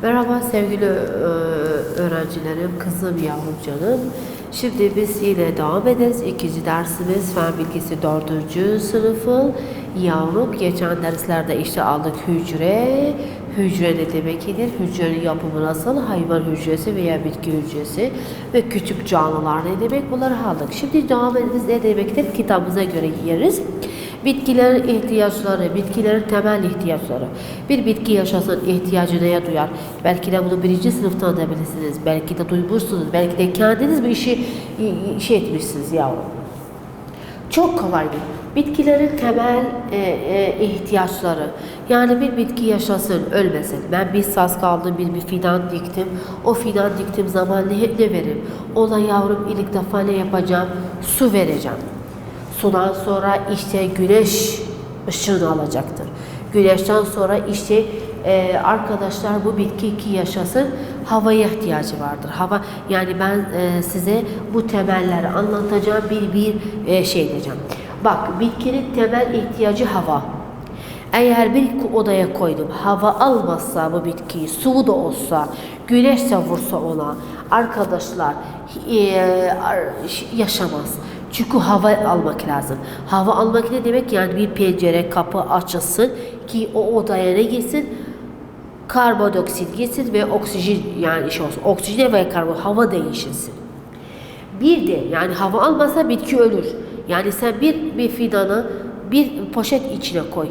Merhaba sevgili öğrencilerim, kızım, yavrum canım. Şimdi biz yine devam ederiz. İkinci dersimiz Fen Bilgisi 4. sınıfın yavrum. Geçen derslerde işte aldık hücre. Hücre ne demektir? Hücrenin yapımı nasıl? Hayvan hücresi veya bitki hücresi ve küçük canlılar ne demek? Bunları aldık. Şimdi devam ederiz. Ne demektir? Kitabımıza göre yeriz. Bitkilerin ihtiyaçları, bitkilerin temel ihtiyaçları. Bir bitki yaşasın ihtiyacı neye duyar? Belki de bunu 1. sınıftan da bilirsiniz. Belki de duymuşsunuz. Belki de kendiniz bir işi etmişsiniz yavrum. Çok kolaydır. Bitkilerin temel ihtiyaçları. Yani bir bitki yaşasın, ölmesin. Ben bir saz kaldım, bir fidan diktim. O fidan diktim zaman ne veririm? Ona yavrum ilk defa ne yapacağım? Su vereceğim. Sudan sonra işte güneş ışığını alacaktır. Güneşten sonra işte arkadaşlar bu bitki ki yaşasın havaya ihtiyacı vardır. Hava yani ben size bu temelleri anlatacağım bir şey diyeceğim. Bak bitkinin temel ihtiyacı hava. Eğer bir odaya koydum hava almazsa bu bitkiyi su da olsa güneş de vursa ona arkadaşlar yaşamaz. Çünkü hava almak lazım. Hava almak ne demek? Yani bir pencere, kapı açılsın ki o odaya ne girsin? Karbondioksit girsin ve oksijen yani şey olsun. Oksijen ve karbon hava değişilsin. Bir de yani hava almasa bitki ölür. Yani sen bir fidanı bir poşet içine koy.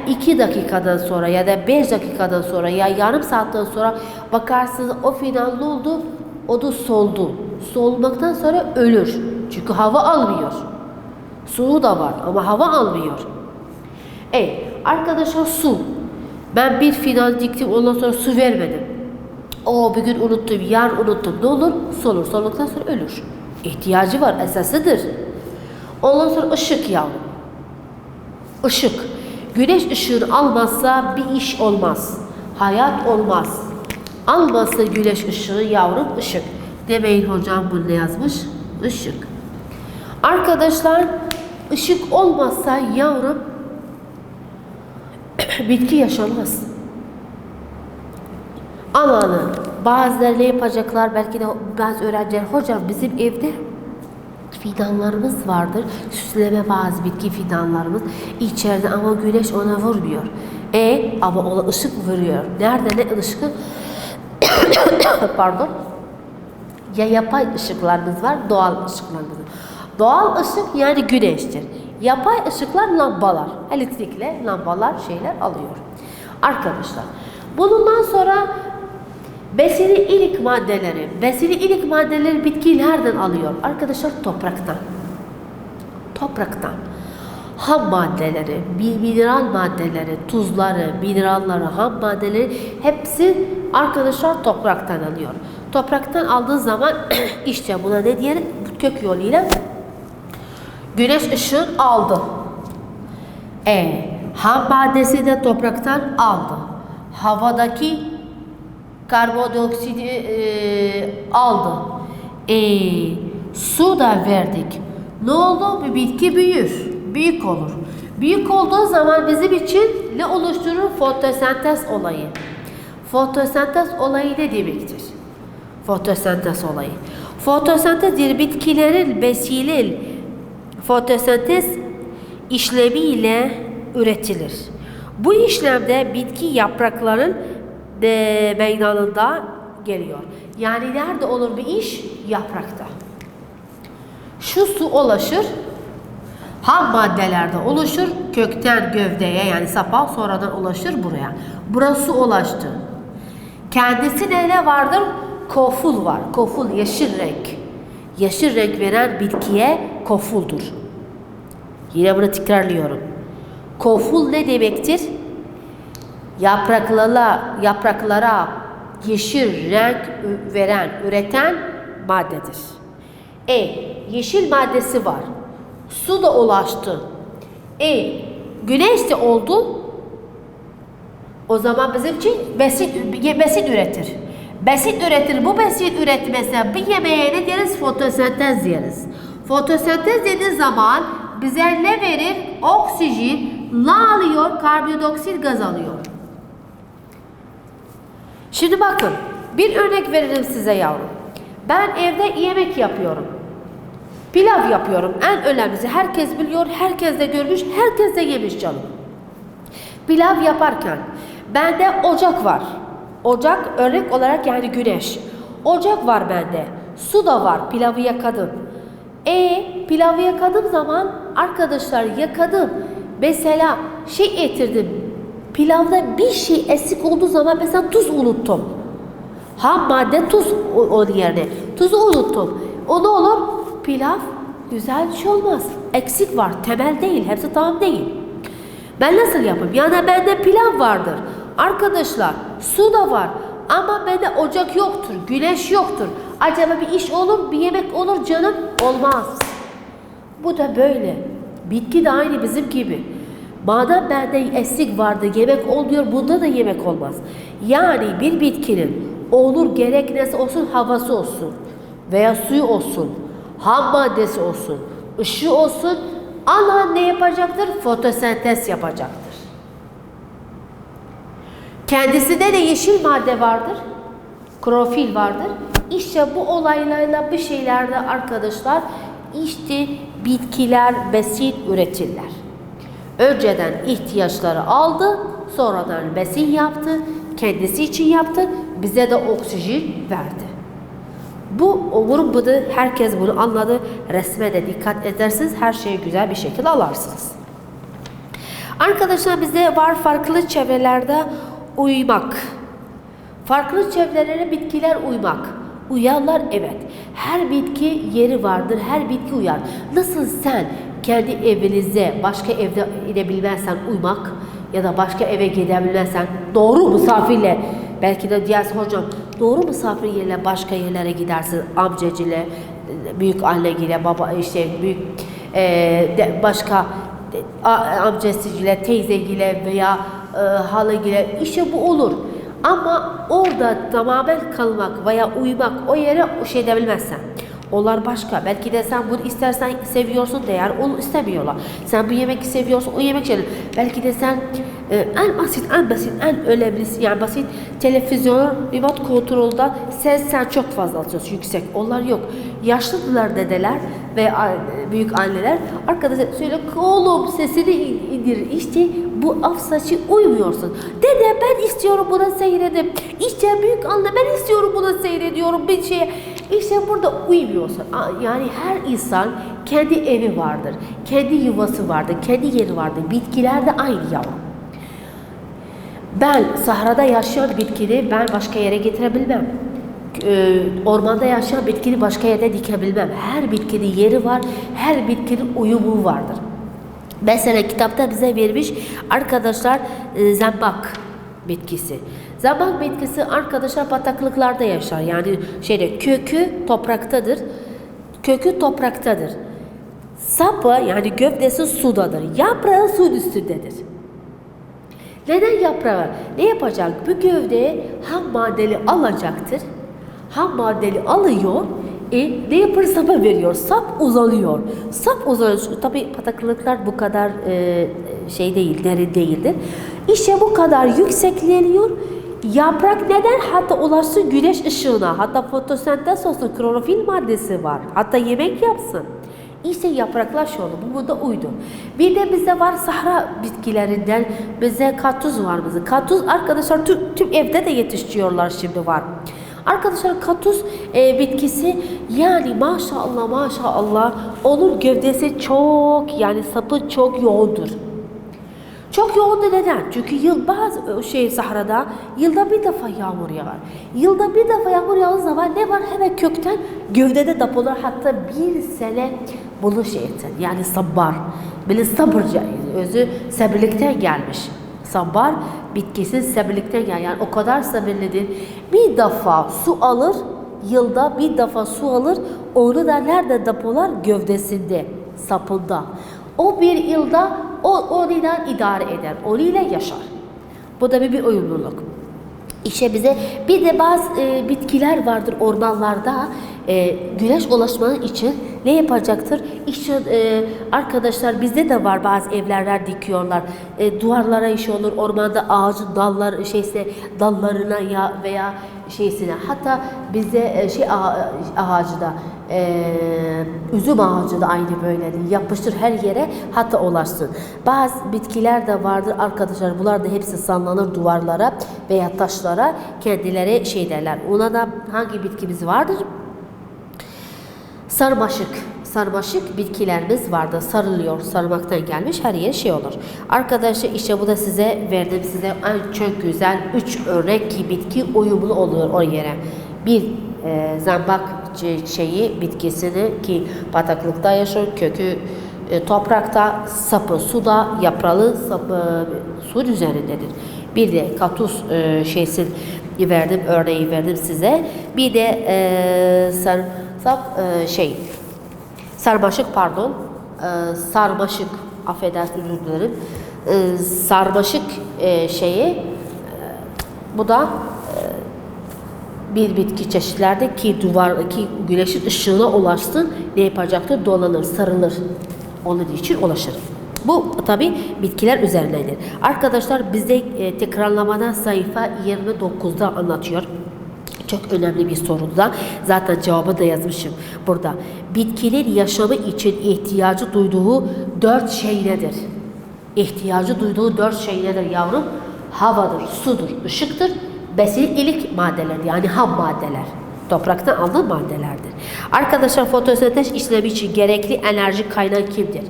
2 dakikadan sonra ya da 5 dakikadan sonra ya yarım saatten sonra bakarsınız o fidan ne oldu? O da soldu. Solmaktan sonra ölür. Çünkü hava almıyor. Suyu da var ama hava almıyor. Arkadaşlar su. Ben bir fidan diktim ondan sonra su vermedim. Bir gün unuttum, yarın unuttum. Ne olur? Solur. Solduktan sonra ölür. İhtiyacı var, esasıdır. Ondan sonra ışık yavrum. Işık. Güneş ışığını almazsa bir iş olmaz. Hayat olmaz. Almazsa güneş ışığı yavrum ışık. Demeyin hocam bunu ne yazmış? Işık. Arkadaşlar ışık olmazsa yavrum bitki yaşamaz. Amanın bazıları ne yapacaklar belki de bazı öğrenciler hocam bizim evde fidanlarımız vardır. Süsleme bazı bitki fidanlarımız içeride ama güneş ona vurmuyor. Ama ona ışık vuruyor. Nerede ne ışık? Pardon. Ya yapay ışıklarımız var, doğal ışıklarımız var. Doğal ışık yani güneştir. Yapay ışıklar lambalar. Elektrikle lambalar şeyler alıyor. Arkadaşlar bundan sonra besini ilk maddeleri bitki nereden alıyor? Arkadaşlar topraktan. Topraktan. Ham maddeleri, mineral maddeleri, tuzları, mineralları, ham maddeleri hepsi arkadaşlar topraktan alıyor. Topraktan aldığı zaman işte buna ne diyelim? Kök yoluyla güneş ışığını aldı. Ham maddesi de topraktan aldı. Havadaki karbondioksidi aldı. Su da verdik. Ne oldu? Bir bitki büyür. Büyük olur. Büyük olduğu zaman bizim için ne oluşturur? Fotosentez olayı. Fotosentez olayı ne demektir? Fotosentez olayı. Fotosentez bir bitkilerin besinil fotosentez işlemiyle üretilir. Bu işlemde bitki yaprakların meydanında geliyor. Yani nerede olur bir iş? Yaprakta. Şu su ulaşır, ham maddelerde oluşur, kökten gövdeye yani sapa sonradan ulaşır buraya. Burası ulaştı. Kendisine ne vardır? Koful var. Koful yeşil renk. Yeşil renk veren bitkiye kofuldur. Yine bunu tekrarlıyorum. Koful ne demektir? Yapraklara yeşil renk üreten maddedir. Yeşil maddesi var. Su da ulaştı. Güneş de oldu. O zaman bizim için besin üretir. Besin üretir. Bu besin üretmesi bir yemeğe ne deriz? Fotosentez deriz. Fotosentez dediği zaman bize ne verir? Oksijen, ne alıyor? Karbondioksit gaz alıyor. Şimdi bakın, bir örnek veririm size yavrum. Ben evde yemek yapıyorum. Pilav yapıyorum. En önemlisi, herkes biliyor, herkes de görmüş, herkes de yemiş canım. Pilav yaparken bende ocak var. Ocak örnek olarak yani güneş. Ocak var bende. Su da var. Pilavı yakadım. Pilavı yakadığım zaman arkadaşlar yakadım. Mesela getirdim. Pilavda bir şey eksik olduğu zaman mesela tuz unuttum. Ham madde tuz onun yerine. Tuzu unuttum. O ne olur? Pilav güzel bir şey olmaz. Eksik var. Temel değil. Hepsi tamam değil. Ben nasıl yapayım? Yani bende pilav vardır. Arkadaşlar su da var. Ama bende ocak yoktur. Güneş yoktur. Acaba bir iş olur, bir yemek olur canım? Olmaz. Bu da böyle. Bitki de aynı bizim gibi. Madem bende eksik vardı, yemek olmuyor, bunda da yemek olmaz. Yani bir bitkinin olur gerek neyse olsun, havası olsun veya suyu olsun, ham maddesi olsun, ışığı olsun, Allah ne yapacaktır? Fotosentez yapacaktır. Kendisinde de yeşil madde vardır, klorofil vardır. İşte bu olaylarla bir şeylerde arkadaşlar işte bitkiler besin üretirler. Önceden ihtiyaçları aldı, sonradan besin yaptı, kendisi için yaptı, bize de oksijen verdi. Umarım bunu herkes bunu anladı. Resme de dikkat edersiniz, her şeyi güzel bir şekilde alarsınız. Arkadaşlar bizde var farklı çevrelerde uyumak. Farklı çevrelere bitkiler uymak. Uyarlar evet. Her bitki yeri vardır, her bitki uyar. Nasıl sen kendi evinize başka evde inebilmezsen uymak ya da başka eve gidebilmezsen doğru misafirle belki de diyorsun hocam doğru misafir yerine başka yerlere gidersin amcacıyla, büyük anneyle, baba işte büyük başka amcasıyla, teyzeyle veya halayla işte bu olur. Ama orada tamamen kalmak veya uyumak o yere o şey edebilmezsen. Onlar başka. Belki de sen bunu istersen seviyorsun değer onu istemiyorlar. Sen bu yemek seviyorsun o yemek şeyler. Belki de sen en basit en önemlisi yani basit televizyon remote kontrolda ses sen çok fazla atıyorsun yüksek. Onlar yok. Yaşlılar dedeler ve büyük anneler arkadaşlar söyle oğlum sesini indir. İşte bu af saçı uymuyorsun. Dede ben istiyorum buna seyredim. İşte büyük anne ben istiyorum buna seyrediyorum bir şeye. İşte burada uymuyorsun. Yani her insan kendi evi vardır. Kendi yuvası vardır. Kendi yeri vardır. Bitkiler de aynı yavrum. Ben sahrada yaşayan bitkini ben başka yere getirebilmem. Ormanda yaşayan bitkini başka yere dikebilmem. Her bitkinin yeri var. Her bitkinin uyumu vardır. Mesela kitapta bize vermiş arkadaşlar zambak bitkisi. Zambak bitkisi arkadaşlar bataklıklarda yaşar. Yani kökü topraktadır. Kökü topraktadır. Sapı yani gövdesi sudadır. Yaprağı suyun üstündedir. Neden yaprağı? Ne yapacak? Bu gövde ham maddeli alacaktır. Ham maddeli alıyor. Ne yapar? Sapa veriyor. Sap uzanıyor. Sap uzanıyor. Tabii bataklıklar bu kadar değil, derin değildir. İşte bu kadar yüksekleniyor. Yaprak neden? Hatta ulaşsın güneş ışığına. Hatta fotosentez olsun. Klorofil maddesi var. Hatta yemek yapsın. İşte yapraklar şu oldu. Bu da uydu. Bir de bize var sahra bitkilerinden. Bize kaktüs var bize. Kaktüs arkadaşlar tüm evde de yetiştiriyorlar şimdi var. Arkadaşlar kaktüs bitkisi yani maşallah onun gövdesi çok yani sapı çok yoğundur. Çok yoğundu neden? Çünkü bazı sahrada yılda bir defa yağmur yağar. Yılda bir defa yağmur yağdığı zaman ne var? Hemen kökten gövdede depolar hatta bir sene bunu etsin. Yani sabbar. Böyle sabırca özü sabırlıktan gelmiş. Sabbar bitkisi sabırlıktan gel. Yani o kadar sabırlıdır. Bir defa su alır. Yılda bir defa su alır. Onu da nerede depolar? Gövdesinde, sapında. O bir yılda onunla idare eder. Onunla yaşar. Bu da bir uyumluluk. İşte bize bir de bazı bitkiler vardır ormanlarda güneş ulaşmanın için Ne yapacaktır? İşte arkadaşlar bizde de var, bazı evlerler dikiyorlar. Duvarlara işi olur, ormanda ağacın dalları dallarına ya veya şeysine. Hatta bizde ağacı da üzüm ağacı da aynı böyledir. Yapıştır her yere, hatta ulaşsın. Bazı bitkiler de vardır arkadaşlar. Bunlar da hepsi sallanır duvarlara veya taşlara, kendileri derler. Ona da hangi bitkimiz vardır? Sarmaşık. Sarmaşık bitkilerimiz vardı. Sarılıyor. Sarmaktan gelmiş, her yer olur. Arkadaşlar işte bu da size verdim. Size en çok güzel 3 örnek ki bitki uyumlu oluyor o yere. Bir zambak bitkisini ki bataklıkta yaşıyor. Kökü toprakta, sapı suda, yaprağı su üzerindedir. Bir de katus verdim, örneği verdim size. Bir de sarmaşık pardon, sarmaşık, affedersiniz, özür dilerim. Sarmaşık bu da bir bitki çeşitlerde ki güneşin ışığına ulaşsın, ne yapacaktır? Dolanır, sarılır. Onun için ulaşır. Bu tabi bitkiler üzerindedir. Arkadaşlar bizde tekrarlamada sayfa 29'da anlatıyor. Çok önemli bir soruda. Zaten cevabı da yazmışım burada. Bitkinin yaşamı için ihtiyacı duyduğu 4 şey nedir? İhtiyacı duyduğu 4 şey nedir yavrum? Havadır, sudur, ışıktır, besin ilik maddeler, yani ham maddeler. Topraktan aldığı maddelerdir. Arkadaşlar fotosentez işlemi için gerekli enerji kaynağı kimdir?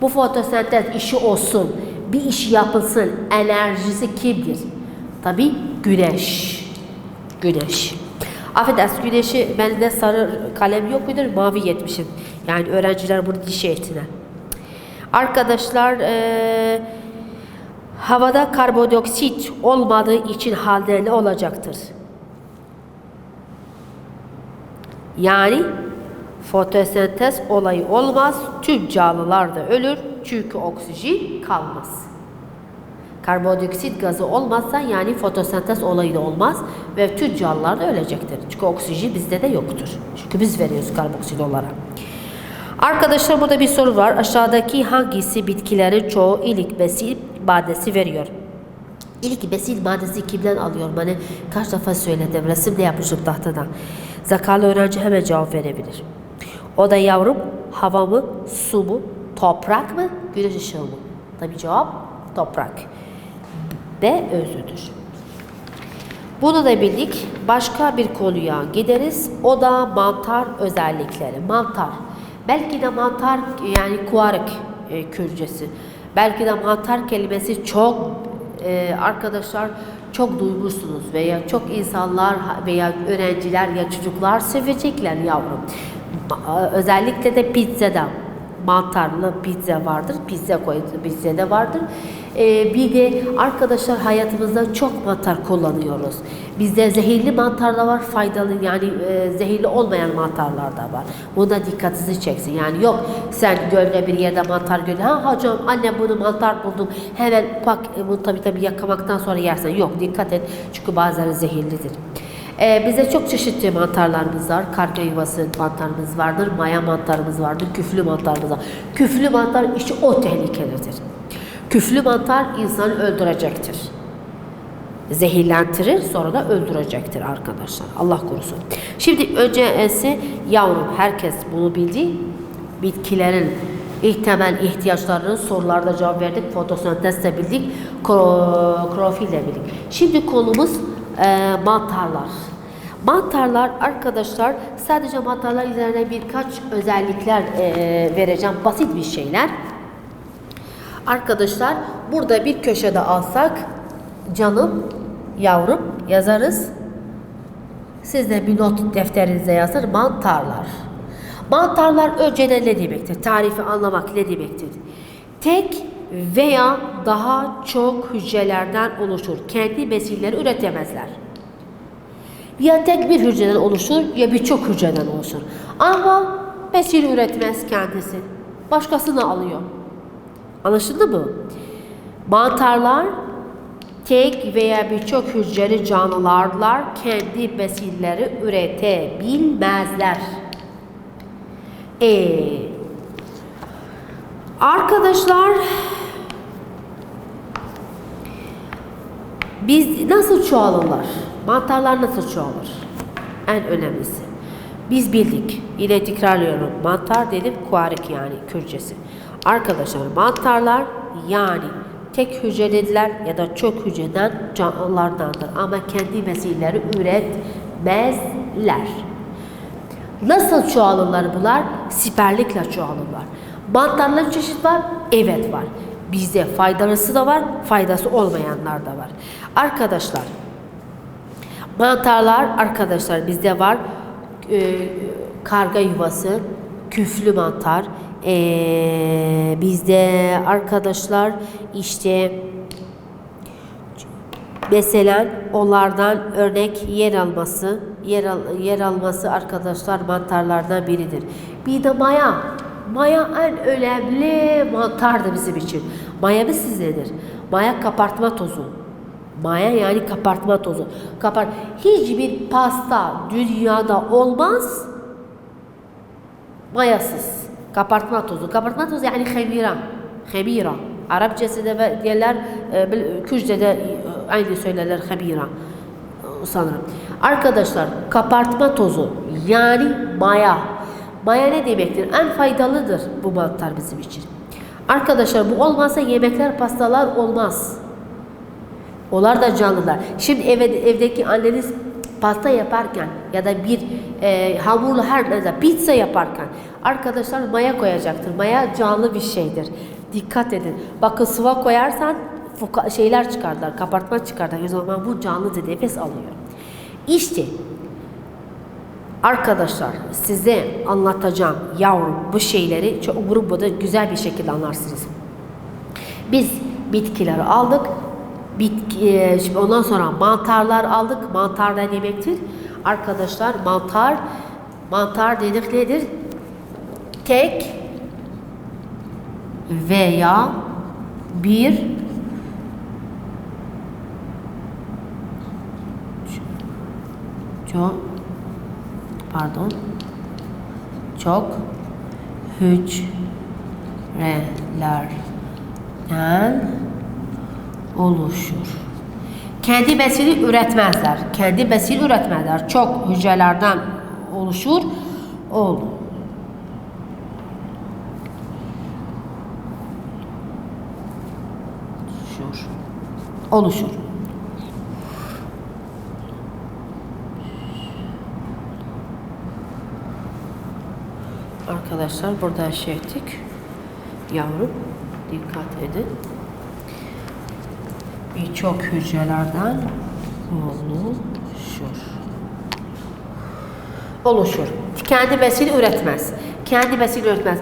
Bu fotosentez işi olsun, bir iş yapılsın, enerjisi kimdir? Tabi güneş. Güneş. Affedersin, güneşi, bende sarı kalem yok mudur? Mavi yetmişim. Yani öğrenciler bunu dişe ettiler. Arkadaşlar havada karbondioksit olmadığı için halde ne olacaktır? Yani fotosentez olayı olmaz. Tüm canlılar da ölür. Çünkü oksijen kalmaz. Karbondioksit gazı olmazsa yani fotosentez olayı da olmaz ve tüm canlılar da ölecektir. Çünkü oksijen bizde de yoktur. Çünkü biz veriyoruz karbondioksit olarak. Arkadaşlar burada bir soru var. Aşağıdaki hangisi bitkilerin çoğu ilik besin maddesi veriyor? İlk besin maddesi kimden alıyorum? Hani kaç defa söyledim. Resimde yapmışım tahtada. Zakalı öğrenci hemen cevap verebilir. O da yavrum hava mı, su mu, toprak mı, güneş ışığı mı? Tabii cevap toprak. De özüdür. Bunu da bildik. Başka bir konuya gideriz. O da mantar özellikleri. Mantar. Belki de mantar yani kuarık kürcesi. Belki de mantar kelimesi çok arkadaşlar çok duymuşsunuz veya çok insanlar veya öğrenciler ya çocuklar sevecekler yavrum. Özellikle de pizzada mantarlı pizza vardır. Pizza de vardır. Bir de arkadaşlar hayatımızda çok mantar kullanıyoruz. Bizde zehirli mantar da var, faydalı yani zehirli olmayan mantarlar da var. Buna dikkatinizi çeksin. Yani yok sen gölde bir yerde mantar gördün. Ha hocam anne bunu mantar buldum. Hemen bak bunu tabii yakamaktan sonra yersen. Yok dikkat et. Çünkü bazıları zehirlidir. Bize çok çeşitli mantarlarımız var. Karga yuvası mantarımız vardır. Maya mantarımız vardır. Küflü mantarımız var. Küflü mantar işte o tehlikelidir. Küflü mantar insanı öldürecektir. Zehirlendirir, sonra da öldürecektir arkadaşlar. Allah korusun. Şimdi öncesi yavrum herkes bunu bildi. Bitkilerin ilk temel ihtiyaçlarını sorularda cevap verdik. Fotosentezle bildik. Klorofille bildik. Şimdi konumuz mantarlar. Mantarlar arkadaşlar sadece mantarlar üzerine birkaç özellikler vereceğim. Basit bir şeyler. Arkadaşlar burada bir köşede alsak canım yavrum yazarız. Siz de bir not defterinize yazır. Mantarlar. Mantarlar önceden ne demektir? Tarifi anlamak ne demektir? Tek veya daha çok hücrelerden oluşur. Kendi besinleri üretemezler. Ya tek bir hücreden oluşur ya birçok hücreden oluşur. Ama besin üretmez kendisi. Başkasını alıyor. Anlaşıldı mı? Mantarlar tek veya birçok hücreli canlılarlar kendi besinleri üretebilmezler. Arkadaşlar biz nasıl çoğalırlar? Mantarlar nasıl çoğalır? En önemlisi. Biz bildik. Yine tekrarlıyorum. Mantar dedim kuarik yani Kürtçesi. Arkadaşlar mantarlar yani tek hücreliler ya da çok hücreden canlılardandır. Ama kendi besinleri üretmezler. Nasıl çoğalırlar bunlar? Siperlikle çoğalırlar. Mantarların çeşit var? Evet var. Bizde faydalısı da var, faydası olmayanlar da var. Arkadaşlar, mantarlar arkadaşlar bizde var. Karga yuvası, küflü mantar. Bizde arkadaşlar işte mesela onlardan örnek yer alması arkadaşlar mantarlardan biridir. Bir de maya. Maya en önemli mantardır bizim için. Maya mı sizdedir? Maya kabartma tozu. Maya yani kabartma tozu. Hiçbir pasta dünyada olmaz mayasız. Kabartma tozu. Kabartma tozu yani hamira. Hamira. Arapçasında ve diğerler Kürtçe'de aynı söylerler hamira sanırım. Arkadaşlar kabartma tozu yani maya. Maya ne demektir? En faydalıdır bu mantar bizim için. Arkadaşlar bu olmazsa yemekler, pastalar olmaz. Onlar da canlılar. Şimdi evdeki anneniz pasta yaparken ya da bir hamurlu her neyse pizza yaparken arkadaşlar maya koyacaktır. Maya canlı bir şeydir. Dikkat edin. Bakın sıva koyarsan şeyler çıkarlar, kabartma çıkarlar. O zaman bu canlıdır, nefes alıyor. İşte arkadaşlar size anlatacağım yavrum bu şeyleri umarım bu da güzel bir şekilde anlarsınız. Biz bitkileri aldık. Şimdi ondan sonra mantarlar aldık. Mantar ne demektir? Arkadaşlar mantar dedik nedir? Tek veya bir çok hücrelerden oluşur. Kendi besini üretmezler. Kendi besini üretmezler. Çok hücrelerden oluşur. Oluşur. Arkadaşlar burada şey ettik. Yavrum dikkat edin. Birçok hücrelerden oluşur. Kendi besini üretmez.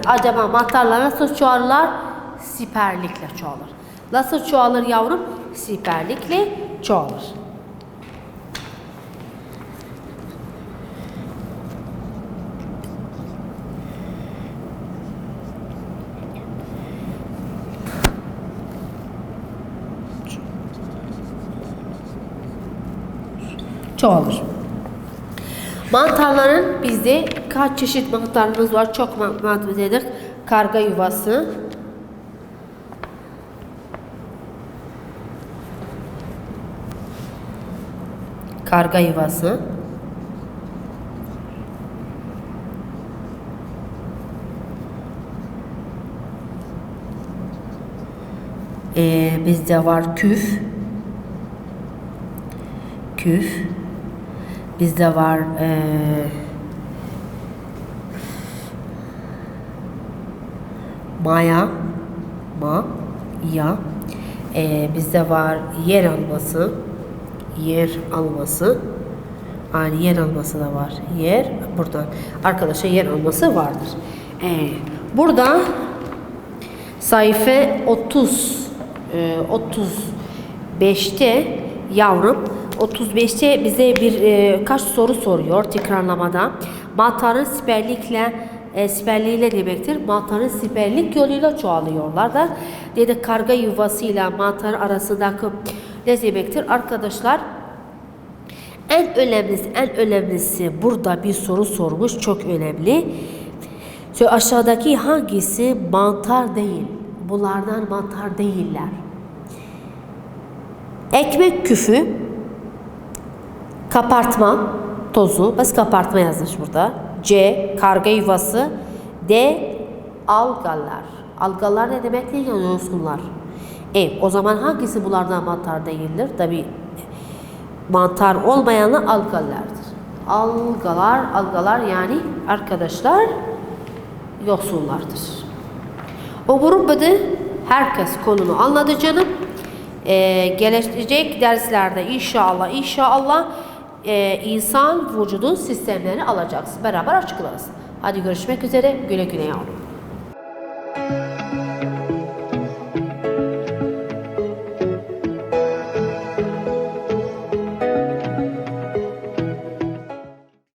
Acaba mantarlar nasıl çoğalırlar? Siperlikle çoğalır. Nasıl çoğalır yavrum? Siperlikle çoğalır. Çoğalır. Mantarların bizde kaç çeşit mantarımız var? Çok mantar dedik. Karga yuvası. Bizde var küf. Bizde var maya. Bizde var yer alması. Yani yer alması da var. Burada arkadaşlar yer alması vardır. Burada sayfa 35'te yavrum 35'te bize kaç soru soruyor tekrarlamada. Mantarın siperliğiyle demektir. Mantarın siperlik yoluyla çoğalıyorlar da. Dedi karga yuvasıyla mantar arasındaki ne demektir? Arkadaşlar en önemlisi burada bir soru sormuş. Çok önemli. Aşağıdaki hangisi mantar değil? Bunlardan mantar değiller. Ekmek küfü, kapartma tozu, bas kapartma yazmış burada. C. Karga yuvası. D. Algalar. Algalar ne demek? Ne yosunlar. O zaman hangisi bunlardan mantar değildir? Tabi mantar olmayanlar algalardır. Algalar yani arkadaşlar yosunlardır. Umarım herkes konunu anladı canım. Gelecek derslerde inşallah insan vücudun sistemlerini alacaksın. Beraber açıklarız. Hadi görüşmek üzere. Güle güle yavrum.